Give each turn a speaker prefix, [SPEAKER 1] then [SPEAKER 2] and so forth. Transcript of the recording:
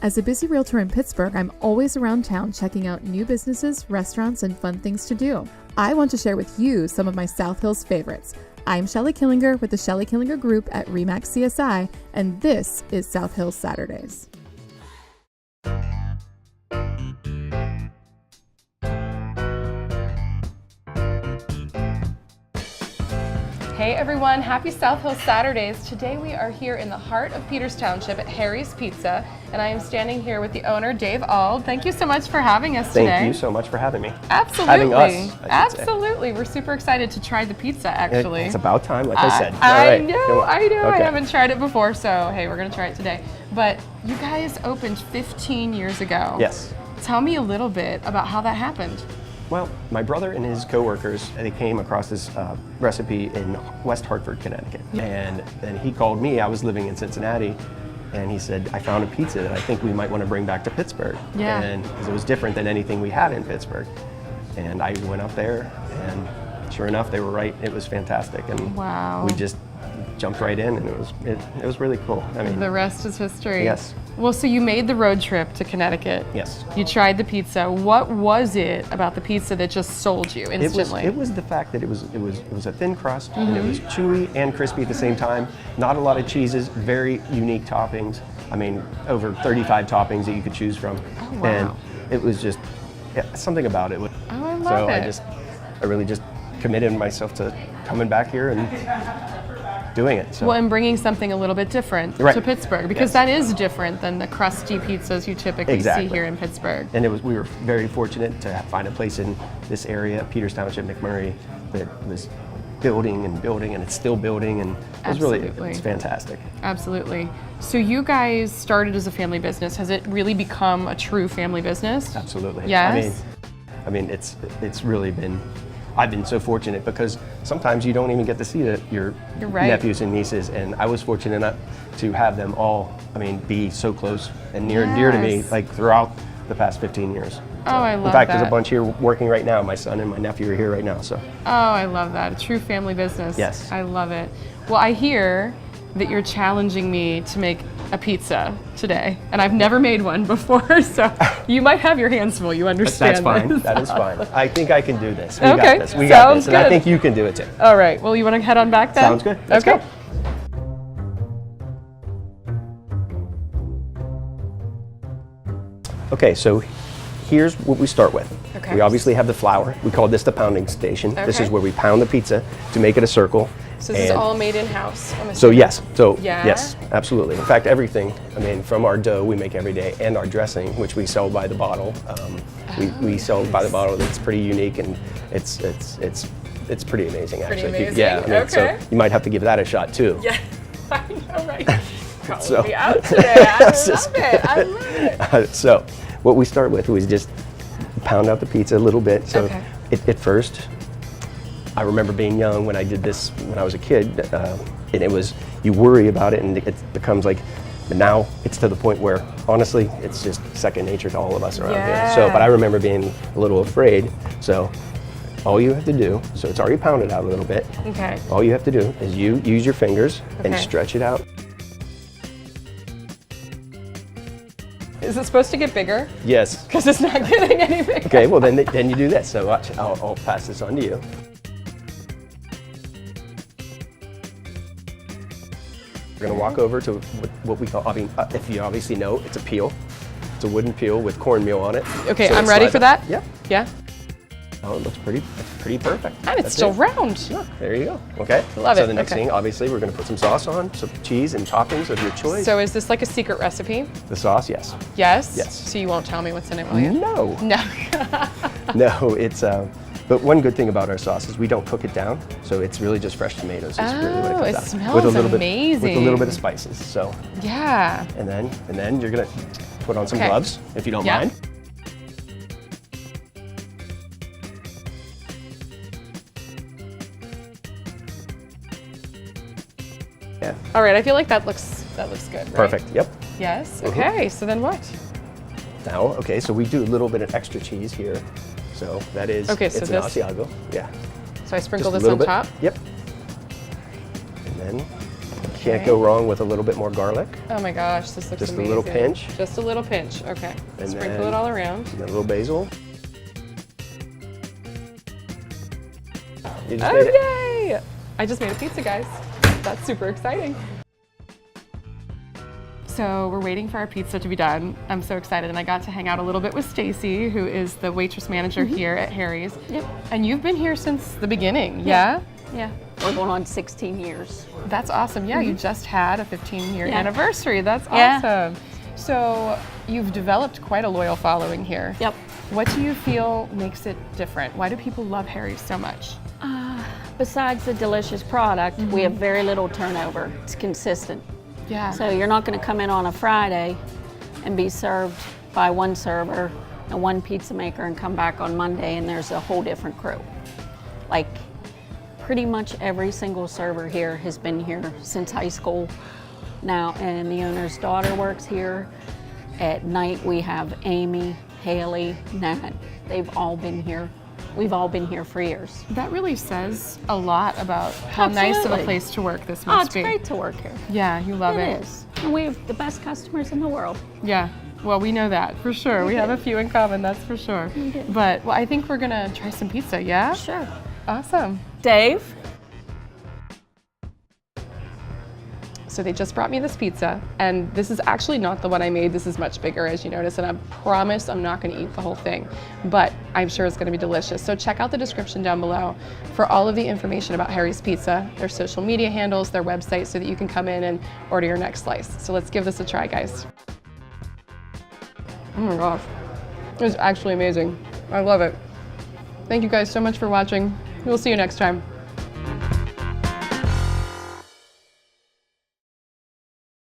[SPEAKER 1] As a busy realtor in Pittsburgh, I'm always around town checking out new businesses, restaurants, and fun things to do. I want to share with you some of my South Hills favorites. I'm Shelley Killinger with the Shelley Killinger Group at RE/MAX CSI, and this is South Hills Saturdays. Hey everyone, happy South Hills Saturdays. Today we are here in the heart of Peters Township at Harry's Pizza, and I am standing here with the owner, Dave Auld. Thank you so much for having us today.
[SPEAKER 2] Thank you so much for having me.
[SPEAKER 1] Absolutely.
[SPEAKER 2] Having us,
[SPEAKER 1] Absolutely. We're super excited to try the pizza, actually.
[SPEAKER 2] It's about time, like I said.
[SPEAKER 1] I know. Okay. I haven't tried it before, so hey, we're going to try it today. But you guys opened 15 years ago.
[SPEAKER 2] Yes.
[SPEAKER 1] Tell me a little bit about how that happened.
[SPEAKER 2] Well, my brother and his coworkers, they came across this recipe in West Hartford, Connecticut. Yeah. And then he called me, I was living in Cincinnati, and he said, I found a pizza that I think we might want to bring back to Pittsburgh.
[SPEAKER 1] Yeah.
[SPEAKER 2] And because it was different than anything we had in Pittsburgh. And I went up there, and sure enough, they were right. It was fantastic. And
[SPEAKER 1] wow.
[SPEAKER 2] We just jumped right in, and it was really cool. I mean,
[SPEAKER 1] the rest is history.
[SPEAKER 2] Yes.
[SPEAKER 1] Well, so you made the road trip to Connecticut.
[SPEAKER 2] Yes.
[SPEAKER 1] You tried the pizza. What was it about the pizza that just sold you instantly?
[SPEAKER 2] It was the fact that it was a thin crust, and it was chewy and crispy at the same time. Not a lot of cheeses, very unique toppings. I mean, over 35 toppings that you could choose from.
[SPEAKER 1] Oh, wow.
[SPEAKER 2] And it was just something about it.
[SPEAKER 1] Oh, I love it.
[SPEAKER 2] So I really just committed myself to coming back here and doing it. So.
[SPEAKER 1] Well, and bringing something a little bit different to Pittsburgh, because that is different than the crusty pizzas you typically see here in Pittsburgh.
[SPEAKER 2] And we were very fortunate to find a place in this area, Peters Township, McMurray, that was building, and it's still building, and it's fantastic. Absolutely.
[SPEAKER 1] So you guys started as a family business. Has it really become a true family business?
[SPEAKER 2] Absolutely.
[SPEAKER 1] Yes.
[SPEAKER 2] I mean, it's really been. I've been so fortunate because sometimes you don't even get to see your nephews and nieces, and I was fortunate enough to have them all, be so close and near and dear to me, like throughout the past 15 years.
[SPEAKER 1] Oh, I love that.
[SPEAKER 2] In fact, there's a bunch here working right now. My son and my nephew are here right now. So.
[SPEAKER 1] Oh, I love that. A true family business.
[SPEAKER 2] Yes.
[SPEAKER 1] I love it. Well, I hear that you're challenging me to make a pizza today, and I've never made one before, so you might have your hands full. You understand?
[SPEAKER 2] That's fine.
[SPEAKER 1] This.
[SPEAKER 2] That is fine. I think I can do this. We
[SPEAKER 1] Okay.
[SPEAKER 2] got this. We got this.
[SPEAKER 1] Good.
[SPEAKER 2] And I think you can do it too.
[SPEAKER 1] All right. Well, you want to head on back then?
[SPEAKER 2] Sounds good. Let's go. Okay, so here's what we start with.
[SPEAKER 1] Okay.
[SPEAKER 2] We obviously have the flour. We call this the pounding station.
[SPEAKER 1] Okay.
[SPEAKER 2] This is where we pound the pizza to make it a circle.
[SPEAKER 1] So this is all made in-house?
[SPEAKER 2] So yes.
[SPEAKER 1] Yeah?
[SPEAKER 2] Yes, absolutely. In fact, everything, from our dough we make every day, and our dressing, which we sell by the bottle. We sell by the bottle. It's pretty unique, and it's pretty amazing, actually.
[SPEAKER 1] Pretty amazing.
[SPEAKER 2] Yeah. So you might have to give that a shot too.
[SPEAKER 1] Yeah, I know, right?
[SPEAKER 2] So
[SPEAKER 1] be out today. I love it. I love it.
[SPEAKER 2] So what we start with is just pound out the pizza a little bit. So at first, I remember being young when I did this when I was a kid, and it was, you worry about it, and it becomes like, but now it's to the point where, honestly, it's just second nature to all of us around here. So, but I remember being a little afraid. So all you have to do, so it's already pounded out a little bit.
[SPEAKER 1] Okay.
[SPEAKER 2] All you have to do is you use your fingers and stretch it out.
[SPEAKER 1] Is it supposed to get bigger?
[SPEAKER 2] Yes.
[SPEAKER 1] Because it's not getting any bigger.
[SPEAKER 2] Okay, well then you do this. So watch, I'll pass this on to you. We're gonna walk over to what we call, if you obviously know, it's a peel. It's a wooden peel with cornmeal on it.
[SPEAKER 1] Okay, so I'm ready for that?
[SPEAKER 2] Yep.
[SPEAKER 1] Yeah.
[SPEAKER 2] Oh, it looks pretty perfect.
[SPEAKER 1] And it's still round.
[SPEAKER 2] Look, there you go. Okay.
[SPEAKER 1] Love it.
[SPEAKER 2] So the next thing, obviously, we're gonna put some sauce on, some cheese and toppings of your choice.
[SPEAKER 1] So is this like a secret recipe?
[SPEAKER 2] The sauce, yes.
[SPEAKER 1] Yes?
[SPEAKER 2] Yes.
[SPEAKER 1] So you won't tell me what's in it, will you?
[SPEAKER 2] No.
[SPEAKER 1] No.
[SPEAKER 2] No, it's, but one good thing about our sauce is we don't cook it down, so it's really just fresh tomatoes. It's really what it comes
[SPEAKER 1] it
[SPEAKER 2] out.
[SPEAKER 1] smells
[SPEAKER 2] with a little
[SPEAKER 1] amazing.
[SPEAKER 2] With a little bit of spices, so.
[SPEAKER 1] Yeah.
[SPEAKER 2] And then you're gonna put on some gloves, if you don't mind. Yeah.
[SPEAKER 1] All right, I feel like that looks good, right?
[SPEAKER 2] Perfect, yep.
[SPEAKER 1] Yes, okay, so then what?
[SPEAKER 2] Now, okay, so we do a little bit of extra cheese here. So that is,
[SPEAKER 1] so
[SPEAKER 2] it's an Asiago, yeah.
[SPEAKER 1] So I sprinkle
[SPEAKER 2] Just
[SPEAKER 1] this on
[SPEAKER 2] bit.
[SPEAKER 1] top?
[SPEAKER 2] Yep. And then Can't go wrong with a little bit more garlic.
[SPEAKER 1] Oh my gosh, this looks
[SPEAKER 2] Just
[SPEAKER 1] amazing.
[SPEAKER 2] a little pinch.
[SPEAKER 1] Just a little pinch, okay.
[SPEAKER 2] And
[SPEAKER 1] Sprinkle
[SPEAKER 2] then
[SPEAKER 1] it all around.
[SPEAKER 2] A little basil. You just made it.
[SPEAKER 1] Yay! I just made a pizza, guys. That's super exciting. So we're waiting for our pizza to be done. I'm so excited, and I got to hang out a little bit with Stacy, who is the waitress manager here at Harry's.
[SPEAKER 3] Yep.
[SPEAKER 1] And you've been here since the beginning, yeah?
[SPEAKER 3] Yeah. We're going on 16 years.
[SPEAKER 1] That's awesome. Yeah, you just had a 15-year
[SPEAKER 3] Yeah.
[SPEAKER 1] anniversary. That's
[SPEAKER 3] Yeah.
[SPEAKER 1] awesome. So you've developed quite a loyal following here.
[SPEAKER 3] Yep.
[SPEAKER 1] What do you feel makes it different? Why do people love Harry's so much?
[SPEAKER 3] Besides the delicious product, we have very little turnover. It's consistent.
[SPEAKER 1] Yeah.
[SPEAKER 3] So you're not going to come in on a Friday and be served by one server and one pizza maker and come back on Monday and there's a whole different crew. Like pretty much every single server here has been here since high school now, and the owner's daughter works here. At night we have Amy, Haley, Nat. They've all been here. We've all been here for years.
[SPEAKER 1] That really says a lot about how nice of a
[SPEAKER 3] Absolutely.
[SPEAKER 1] place to work this
[SPEAKER 3] Oh,
[SPEAKER 1] must
[SPEAKER 3] it's
[SPEAKER 1] be.
[SPEAKER 3] great to work here.
[SPEAKER 1] Yeah, you love it.
[SPEAKER 3] It is. And we have the best customers in the world.
[SPEAKER 1] Yeah. Well, we know that for sure. We have a few in common, that's for sure.
[SPEAKER 3] do.
[SPEAKER 1] But well, I think we're gonna try some pizza, yeah?
[SPEAKER 3] Sure.
[SPEAKER 1] Awesome.
[SPEAKER 3] Dave?
[SPEAKER 1] So they just brought me this pizza, and this is actually not the one I made. This is much bigger, as you notice, and I promise I'm not gonna eat the whole thing, but I'm sure it's gonna be delicious. So check out the description down below for all of the information about Harry's Pizza, their social media handles, their website, so that you can come in and order your next slice. So let's give this a try, guys. Oh my gosh, it's actually amazing. I love it. Thank you guys so much for watching. We'll see you next time.